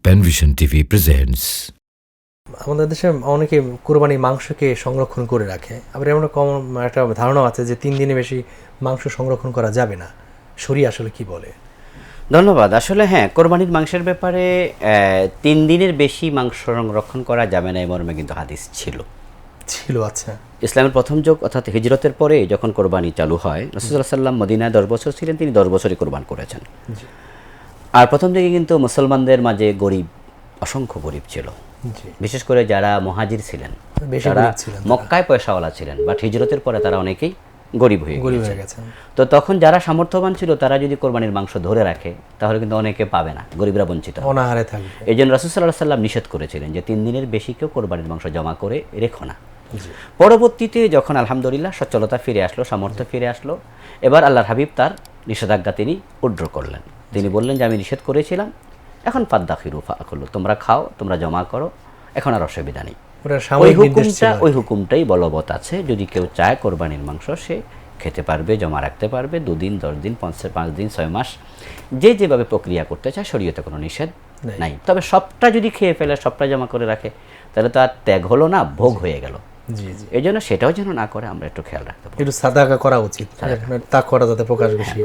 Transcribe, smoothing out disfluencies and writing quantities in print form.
Panvision TV presents. আমাদের দেশে অনেকে কুরবানির মাংসকে সংরক্ষণ করে রাখে, আবার এমন একটা ধারণা আছে যে 3 দিনে বেশি মাংস সংরক্ষণ করা যাবে না। শরীয়ত আসলে কি বলে? ধন্যবাদ। আসলে হ্যাঁ, কোরবানির মাংসের ব্যাপারে 3 দিনের বেশি মাংস সংরক্ষণ করা যাবে না এই মর্মে কিন্তু হাদিস ছিল। আচ্ছা। ইসলামের প্রথম যুগ অর্থাৎ হিজরতের পরে যখন কোরবানি চালু হয়, রাসূলুল্লাহ সাল্লাম মদিনায় 10 বছর ছিলেন, তিনি 10 বছরই কোরবান করেছেন। আর প্রথম দিকে কিন্তু মুসলমানদের মাঝে গরিব, অসংখ্য গরিব ছিল। বিশেষ করে যারা মুহাজির ছিলেন, যারা মক্কায় পয়সাওয়ালা ছিলেন, বাট হিজরতের পরে তারা অনেকেই গরিব হয়ে গেছে। তো তখন যারা সামর্থ্যবান ছিল তারা যদি কোরবানির মাংস ধরে রাখে তাহলে কিন্তু অনেকে পাবে না, গরিবরা বঞ্চিত, অনাহারে থাকবে। এই জন্য রাসূল সাল্লাল্লাহু আলাইহি ওয়াসাল্লাম নিষেধ করেছিলেন যে 3 দিনের বেশি কেউ কোরবানির মাংস জমা করে রেখো না। পরবর্তীতে যখন আলহামদুলিল্লাহ সচ্ছলতা ফিরে আসলো, সামর্থ্য ফিরে আসলো, এবার আল্লাহর হাবিব তার নিষেধাজ্ঞা তিনি উড্র করলেন। তিনি বললেন যে আমি নিষেধ করেছিলাম, এখন ফাদ্দাখিরু ফাকুলু, তোমরা খাও, তোমরা জমা করো, এখন আর অসুবিধা নেই। ওই হুকুমটাই বলবৎ আছে। যদি কেউ চায় কোরবানির মাংস সে খেতে পারবে, জমা রাখতে পারবে, 2 দিন, 10 দিন, 5 দিন, 6 মাস, যে যেভাবে প্রক্রিয়া করতে চায়, শরীয়তে কোনো নিষেধ নাই। তবে সবটা যদি খেয়ে ফেলে, সবটা জমা করে রাখে, তাহলে তো আর ত্যাগ হলো না, ভোগ হয়ে গেল। এই জন্য সেটাও যেন না করে আমরা একটু খেয়াল রাখতে পারি। একটু সাদাকা করা উচিত, তা করা যাতে প্রকাশ বেশি।